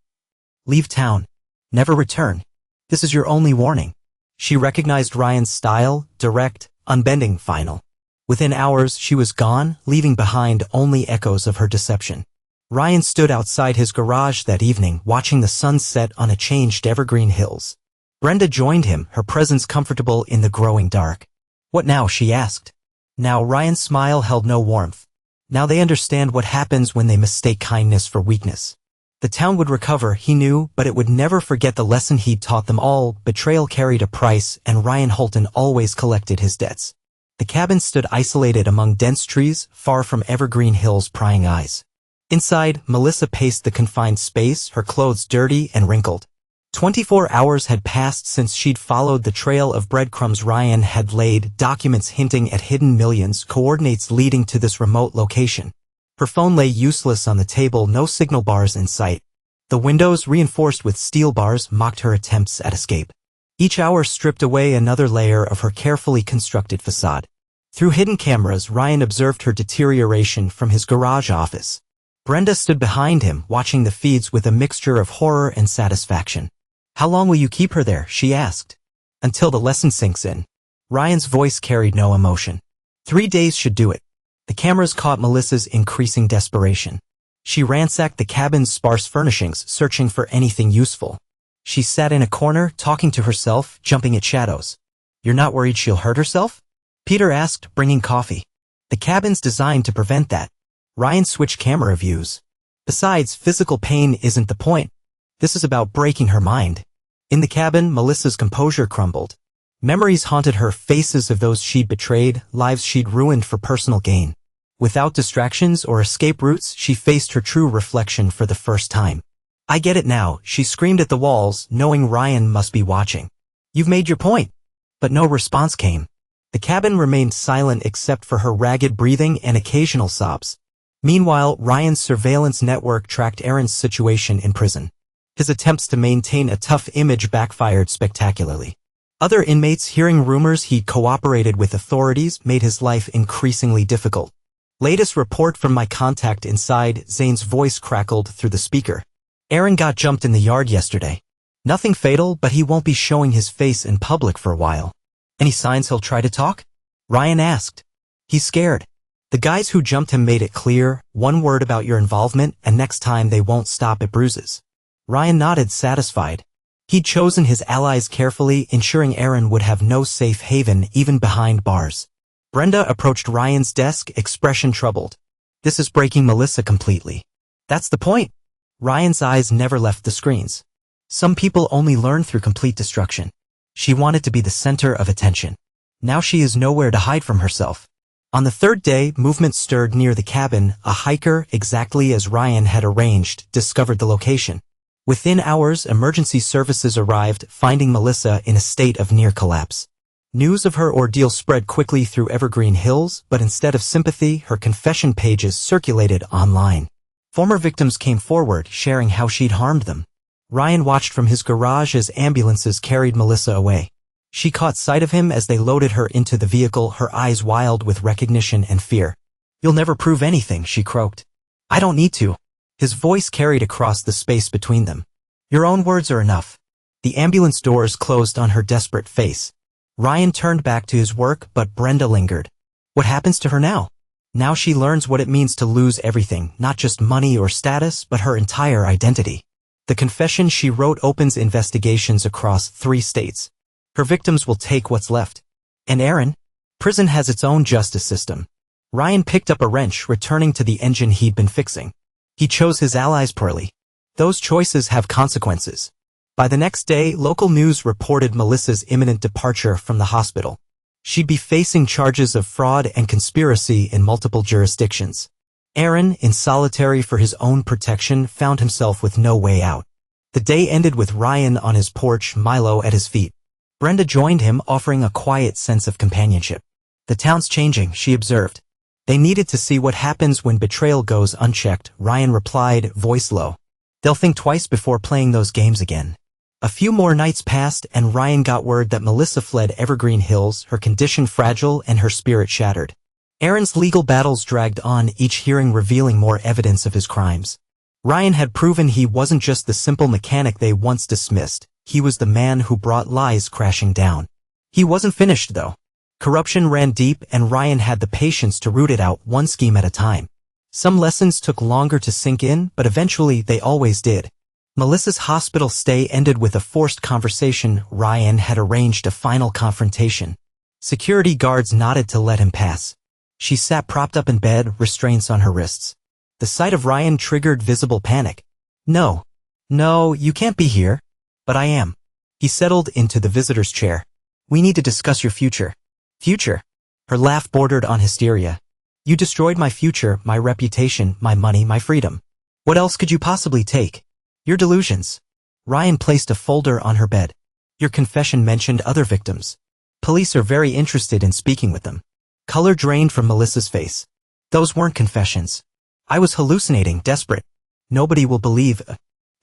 "Leave town. Never return. This is your only warning." She recognized Ryan's style, direct, unbending, final. Within hours, she was gone, leaving behind only echoes of her deception. Ryan stood outside his garage that evening, watching the sun set on a changed Evergreen Hills. Brenda joined him, her presence comfortable in the growing dark. "What now?" she asked. Now Ryan's smile held no warmth. Now they understand what happens when they mistake kindness for weakness. The town would recover, he knew, but it would never forget the lesson he'd taught them all. Betrayal carried a price, and Ryan Holton always collected his debts. The cabin stood isolated among dense trees, far from Evergreen Hills' prying eyes. Inside, Melissa paced the confined space, her clothes dirty and wrinkled. 24 hours had passed since she'd followed the trail of breadcrumbs Ryan had laid, documents hinting at hidden millions, coordinates leading to this remote location. Her phone lay useless on the table, no signal bars in sight. The windows, reinforced with steel bars, mocked her attempts at escape. Each hour stripped away another layer of her carefully constructed facade. Through hidden cameras, Ryan observed her deterioration from his garage office. Brenda stood behind him, watching the feeds with a mixture of horror and satisfaction. "How long will you keep her there?" she asked. "Until the lesson sinks in." Ryan's voice carried no emotion. 3 days should do it. The cameras caught Melissa's increasing desperation. She ransacked the cabin's sparse furnishings, searching for anything useful. She sat in a corner, talking to herself, jumping at shadows. "You're not worried she'll hurt herself?" Peter asked, bringing coffee. "The cabin's designed to prevent that." Ryan switched camera views. "Besides, physical pain isn't the point. This is about breaking her mind." In the cabin, Melissa's composure crumbled. Memories haunted her, faces of those she'd betrayed, lives she'd ruined for personal gain. Without distractions or escape routes, she faced her true reflection for the first time. "I get it now," she screamed at the walls, knowing Ryan must be watching. "You've made your point." But no response came. The cabin remained silent except for her ragged breathing and occasional sobs. Meanwhile, Ryan's surveillance network tracked Aaron's situation in prison. His attempts to maintain a tough image backfired spectacularly. Other inmates, hearing rumors he'd cooperated with authorities, made his life increasingly difficult. "Latest report from my contact inside," Zane's voice crackled through the speaker. "Aaron got jumped in the yard yesterday. Nothing fatal, but he won't be showing his face in public for a while." "Any signs he'll try to talk?" Ryan asked. "He's scared. The guys who jumped him made it clear, one word about your involvement, and next time they won't stop at bruises." Ryan nodded, satisfied. He'd chosen his allies carefully, ensuring Aaron would have no safe haven even behind bars. Brenda approached Ryan's desk, expression troubled. "This is breaking Melissa completely." "That's the point." Ryan's eyes never left the screens. Some people only learn through complete destruction. She wanted to be the center of attention. Now she is nowhere to hide from herself. On the third day, movement stirred near the cabin. A hiker, exactly as Ryan had arranged, discovered the location. Within hours, emergency services arrived, finding Melissa in a state of near collapse. News of her ordeal spread quickly through Evergreen Hills, but instead of sympathy, her confession pages circulated online. Former victims came forward, sharing how she'd harmed them. Ryan watched from his garage as ambulances carried Melissa away. She caught sight of him as they loaded her into the vehicle, her eyes wild with recognition and fear. "You'll never prove anything," she croaked. "I don't need to." His voice carried across the space between them. "Your own words are enough." The ambulance doors closed on her desperate face. Ryan turned back to his work, but Brenda lingered. What happens to her now? Now she learns what it means to lose everything, not just money or status, but her entire identity. The confession she wrote opens investigations across 3 states. Her victims will take what's left. And Aaron? Prison has its own justice system. Ryan picked up a wrench, returning to the engine he'd been fixing. He chose his allies poorly. Those choices have consequences. By the next day, local news reported Melissa's imminent departure from the hospital. She'd be facing charges of fraud and conspiracy in multiple jurisdictions. Aaron, in solitary for his own protection, found himself with no way out. The day ended with Ryan on his porch, Milo at his feet. Brenda joined him, offering a quiet sense of companionship. "The town's changing," she observed. "They needed to see what happens when betrayal goes unchecked," Ryan replied, voice low. "They'll think twice before playing those games again." A few more nights passed, and Ryan got word that Melissa fled Evergreen Hills, her condition fragile and her spirit shattered. Aaron's legal battles dragged on, each hearing revealing more evidence of his crimes. Ryan had proven he wasn't just the simple mechanic they once dismissed. He was the man who brought lies crashing down. He wasn't finished, though. Corruption ran deep, and Ryan had the patience to root it out, one scheme at a time. Some lessons took longer to sink in, but eventually they always did. Melissa's hospital stay ended with a forced conversation. Ryan had arranged a final confrontation. Security guards nodded to let him pass. She sat propped up in bed, restraints on her wrists. The sight of Ryan triggered visible panic. No, you can't be here." "But I am." He settled into the visitor's chair. "We need to discuss your future." "Future?" Her laugh bordered on hysteria. "You destroyed my future, my reputation, my money, my freedom. What else could you possibly take?" "Your delusions." Ryan placed a folder on her bed. "Your confession mentioned other victims. Police are very interested in speaking with them." Color drained from Melissa's face. "Those weren't confessions. I was hallucinating, desperate. Nobody will believe."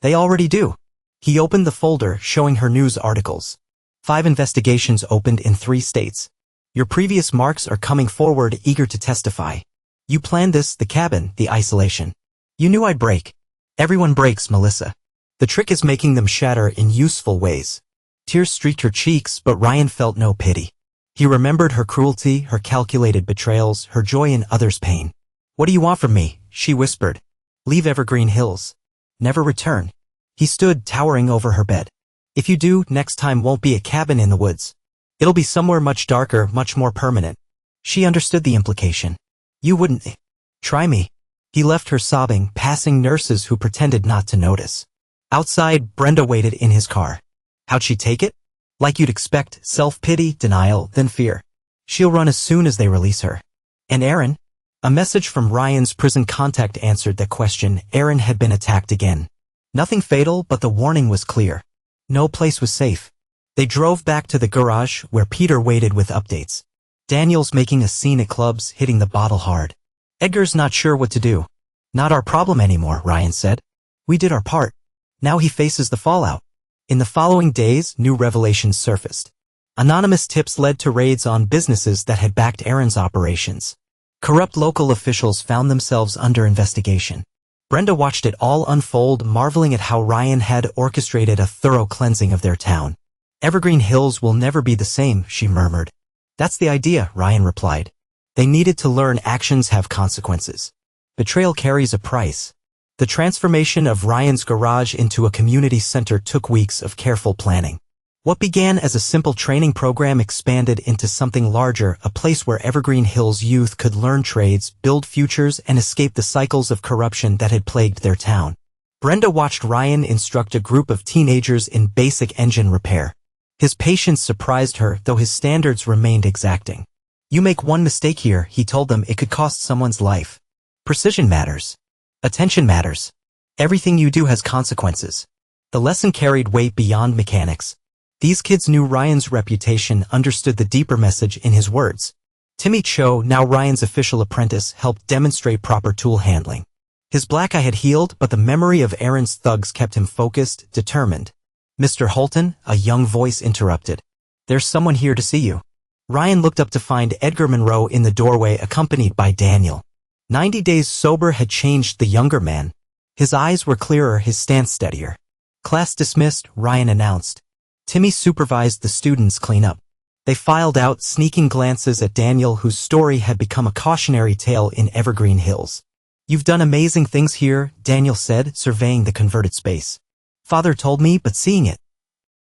"They already do." He opened the folder, showing her news articles. 5 investigations opened in 3 states. Your previous marks are coming forward eager to testify. You planned this, the cabin, the isolation. You knew I'd break. Everyone breaks, Melissa. The trick is making them shatter in useful ways. Tears streaked her cheeks, but Ryan felt no pity. He remembered her cruelty, her calculated betrayals, her joy in others' pain. What do you want from me? She whispered. Leave Evergreen Hills. Never return. He stood towering over her bed. If you do, next time won't be a cabin in the woods. It'll be somewhere much darker, much more permanent. She understood the implication. You wouldn't try me. He left her sobbing, passing nurses who pretended not to notice. Outside, Brenda waited in his car. How'd she take it? Like you'd expect, self-pity, denial, then fear. She'll run as soon as they release her. And Aaron? A message from Ryan's prison contact answered that question. Aaron had been attacked again. Nothing fatal, but the warning was clear. No place was safe. They drove back to the garage, where Peter waited with updates. Daniel's making a scene at clubs, hitting the bottle hard. Edgar's not sure what to do. Not our problem anymore, Ryan said. We did our part. Now he faces the fallout. In the following days, new revelations surfaced. Anonymous tips led to raids on businesses that had backed Aaron's operations. Corrupt local officials found themselves under investigation. Brenda watched it all unfold, marveling at how Ryan had orchestrated a thorough cleansing of their town. Evergreen Hills will never be the same, she murmured. That's the idea, Ryan replied. They needed to learn actions have consequences. Betrayal carries a price. The transformation of Ryan's garage into a community center took weeks of careful planning. What began as a simple training program expanded into something larger, a place where Evergreen Hills youth could learn trades, build futures, and escape the cycles of corruption that had plagued their town. Brenda watched Ryan instruct a group of teenagers in basic engine repair. His patience surprised her, though his standards remained exacting. You make one mistake here, he told them, it could cost someone's life. Precision matters. Attention matters. Everything you do has consequences. The lesson carried weight beyond mechanics. These kids knew Ryan's reputation, understood the deeper message in his words. Timmy Cho, now Ryan's official apprentice, helped demonstrate proper tool handling. His black eye had healed, but the memory of Aaron's thugs kept him focused, determined. Mr. Holton, a young voice interrupted. There's someone here to see you. Ryan looked up to find Edgar Monroe in the doorway, accompanied by Daniel. 90 days sober had changed the younger man. His eyes were clearer, his stance steadier. Class dismissed, Ryan announced. Timmy supervised the students' cleanup. They filed out, sneaking glances at Daniel, whose story had become a cautionary tale in Evergreen Hills. You've done amazing things here, Daniel said, surveying the converted space. Father told me, but seeing it.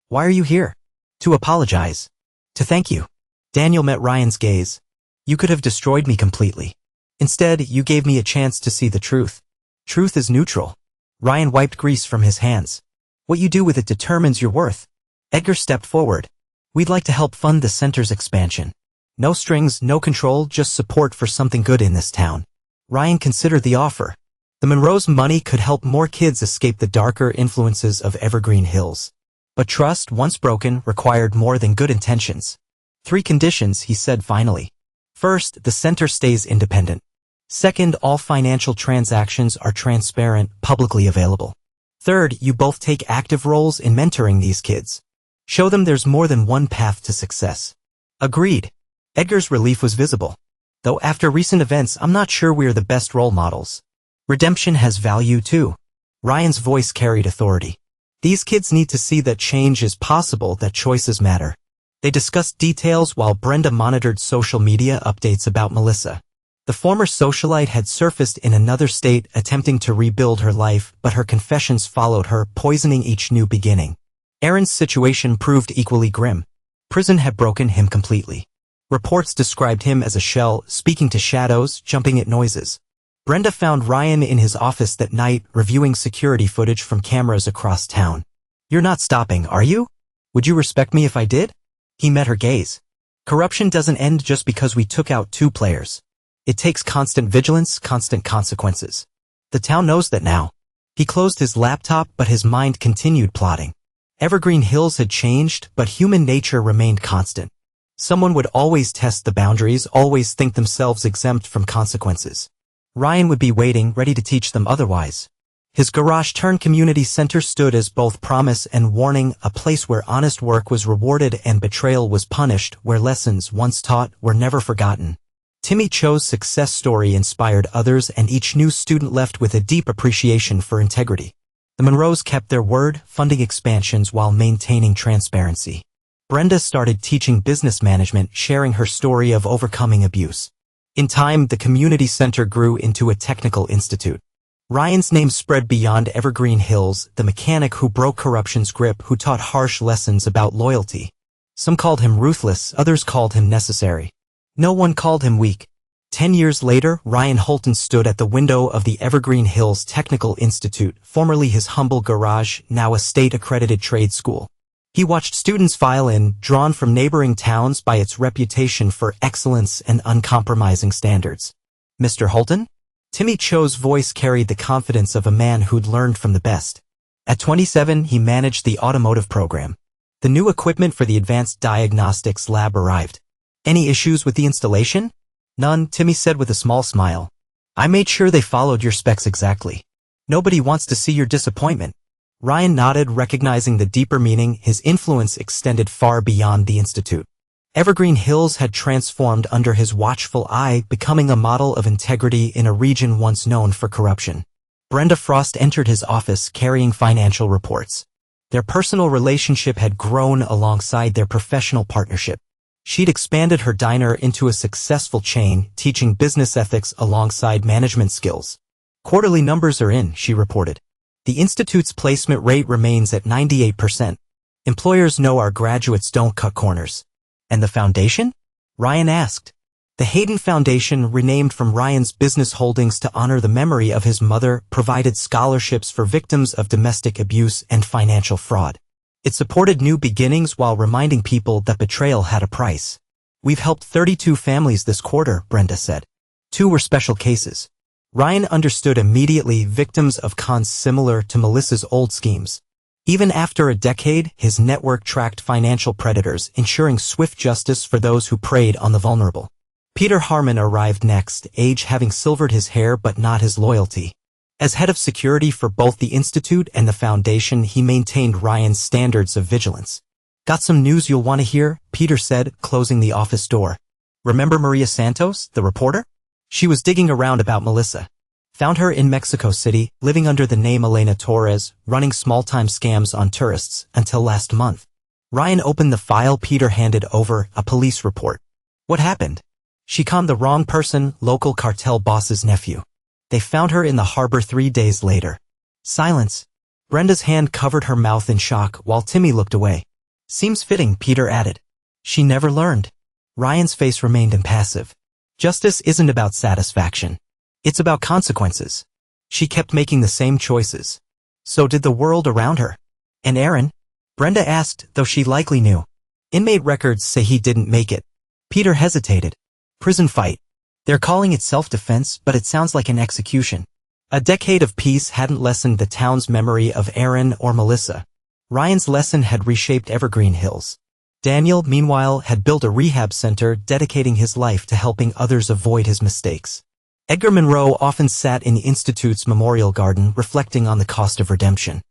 Why are you here? To apologize. To thank you. Daniel met Ryan's gaze. You could have destroyed me completely. Instead, you gave me a chance to see the truth. Truth is neutral. Ryan wiped grease from his hands. What you do with it determines your worth. Edgar stepped forward. We'd like to help fund the center's expansion. No strings, no control, just support for something good in this town. Ryan considered the offer. The Monroe's money could help more kids escape the darker influences of Evergreen Hills. But trust, once broken, required more than good intentions. 3 conditions, he said finally. First, the center stays independent. Second, all financial transactions are transparent, publicly available. Third, you both take active roles in mentoring these kids. Show them there's more than one path to success. Agreed. Edgar's relief was visible. Though after recent events, I'm not sure we're the best role models. Redemption has value too. Ryan's voice carried authority. These kids need to see that change is possible, that choices matter. They discussed details while Brenda monitored social media updates about Melissa. The former socialite had surfaced in another state, attempting to rebuild her life, but her confessions followed her, poisoning each new beginning. Aaron's situation proved equally grim. Prison had broken him completely. Reports described him as a shell, speaking to shadows, jumping at noises. Brenda found Ryan in his office that night, reviewing security footage from cameras across town. You're not stopping, are you? Would you respect me if I did? He met her gaze. Corruption doesn't end just because we took out 2 players. It takes constant vigilance, constant consequences. The town knows that now. He closed his laptop, but his mind continued plotting. Evergreen Hills had changed, but human nature remained constant. Someone would always test the boundaries, always think themselves exempt from consequences. Ryan would be waiting, ready to teach them otherwise. His garage turned community center stood as both promise and warning, a place where honest work was rewarded and betrayal was punished, where lessons once taught were never forgotten. Timmy Cho's success story inspired others, and each new student left with a deep appreciation for integrity. The Monroes kept their word, funding expansions while maintaining transparency. Brenda started teaching business management, sharing her story of overcoming abuse. In time, the community center grew into a technical institute. Ryan's name spread beyond Evergreen Hills, the mechanic who broke corruption's grip, who taught harsh lessons about loyalty. Some called him ruthless, others called him necessary. No one called him weak. 10 years later, Ryan Holton stood at the window of the Evergreen Hills Technical Institute, formerly his humble garage, now a state-accredited trade school. He watched students file in, drawn from neighboring towns by its reputation for excellence and uncompromising standards. "Mr. Holton?" Timmy Cho's voice carried the confidence of a man who'd learned from the best. At 27, he managed the automotive program. The new equipment for the advanced diagnostics lab arrived. "Any issues with the installation?" "None," Timmy said with a small smile. "I made sure they followed your specs exactly. Nobody wants to see your disappointment." Ryan nodded, recognizing the deeper meaning. His influence extended far beyond the institute. Evergreen Hills had transformed under his watchful eye, becoming a model of integrity in a region once known for corruption. Brenda Frost entered his office carrying financial reports. Their personal relationship had grown alongside their professional partnership. She'd expanded her diner into a successful chain, teaching business ethics alongside management skills. "Quarterly numbers are in," she reported. "The institute's placement rate remains at 98%. Employers know our graduates don't cut corners." "And the foundation?" Ryan asked. The Hayden Foundation, renamed from Ryan's business holdings to honor the memory of his mother, provided scholarships for victims of domestic abuse and financial fraud. It supported new beginnings while reminding people that betrayal had a price. "We've helped 32 families this quarter," Brenda said. 2 were special cases. Ryan understood immediately, victims of cons similar to Melissa's old schemes. Even after a decade, his network tracked financial predators, ensuring swift justice for those who preyed on the vulnerable. Peter Harmon arrived next, age having silvered his hair but not his loyalty. As head of security for both the institute and the foundation, he maintained Ryan's standards of vigilance. "Got some news you'll want to hear," Peter said, closing the office door. "Remember Maria Santos, the reporter? She was digging around about Melissa. Found her in Mexico City, living under the name Elena Torres, running small-time scams on tourists, until last month." Ryan opened the file Peter handed over, a police report. "What happened?" "She conned the wrong person, local cartel boss's nephew. They found her in the harbor 3 days later." Silence. Brenda's hand covered her mouth in shock while Timmy looked away. "Seems fitting," Peter added. "She never learned." Ryan's face remained impassive. "Justice isn't about satisfaction. It's about consequences. She kept making the same choices. So did the world around her." "And Aaron?" Brenda asked, though she likely knew. "Inmate records say he didn't make it." Peter hesitated. "Prison fight. They're calling it self-defense, but it sounds like an execution." A decade of peace hadn't lessened the town's memory of Aaron or Melissa. Ryan's lesson had reshaped Evergreen Hills. Daniel, meanwhile, had built a rehab center, dedicating his life to helping others avoid his mistakes. Edgar Monroe often sat in the Institute's memorial garden, reflecting on the cost of redemption.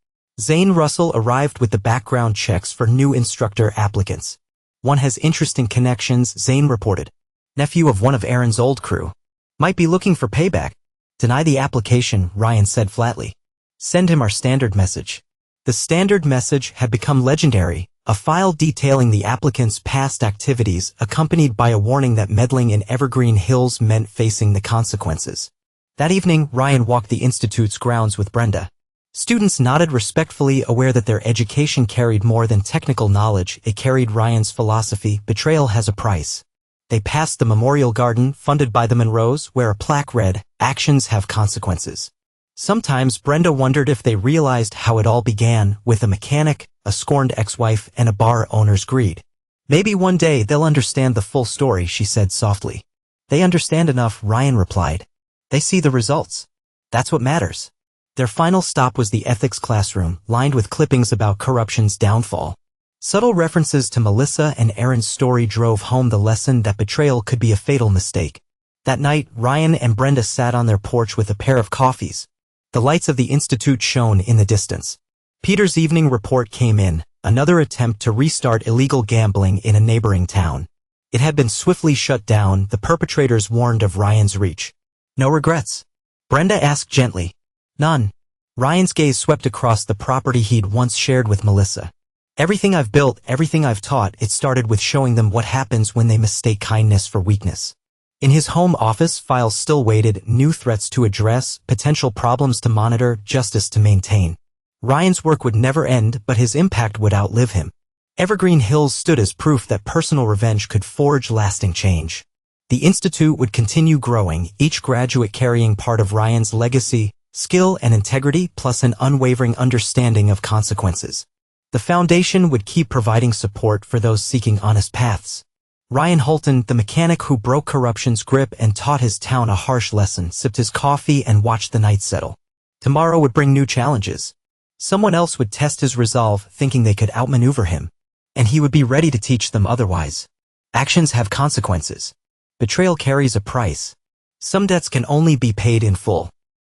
Zane Russell arrived with the background checks for new instructor applicants. "One has interesting connections," Zane reported. "Nephew of one of Aaron's old crew. Might be looking for payback." "Deny the application," Ryan said flatly. "Send him our standard message." The standard message had become legendary, a file detailing the applicant's past activities, accompanied by a warning that meddling in Evergreen Hills meant facing the consequences. That evening, Ryan walked the Institute's grounds with Brenda. Students nodded respectfully, aware that their education carried more than technical knowledge. It carried Ryan's philosophy: betrayal has a price. They passed the memorial garden, funded by the Monroes, where a plaque read, "Actions have consequences." Sometimes Brenda wondered if they realized how it all began, with a mechanic, a scorned ex-wife, and a bar owner's greed. "Maybe one day they'll understand the full story," she said softly. "They understand enough," Ryan replied. "They see the results. That's what matters." Their final stop was the ethics classroom, lined with clippings about corruption's downfall. Subtle references to Melissa and Aaron's story drove home the lesson that betrayal could be a fatal mistake. That night, Ryan and Brenda sat on their porch with a pair of coffees. The lights of the institute shone in the distance. Peter's evening report came in, another attempt to restart illegal gambling in a neighboring town. It had been swiftly shut down, the perpetrators warned of Ryan's reach. No regrets? Brenda asked gently. None. Ryan's gaze swept across the property he'd once shared with Melissa. Everything I've built, everything I've taught, it started with showing them what happens when they mistake kindness for weakness. In his home office, files still waited, new threats to address, potential problems to monitor, justice to maintain. Ryan's work would never end, but his impact would outlive him. Evergreen Hills stood as proof that personal revenge could forge lasting change. The institute would continue growing, each graduate carrying part of Ryan's legacy, skill and integrity, plus an unwavering understanding of consequences. The foundation would keep providing support for those seeking honest paths. Ryan Holton, the mechanic who broke corruption's grip and taught his town a harsh lesson, sipped his coffee and watched the night settle. Tomorrow would bring new challenges. Someone else would test his resolve, thinking they could outmaneuver him. And he would be ready to teach them otherwise. Actions have consequences. Betrayal carries a price. Some debts can only be paid in full.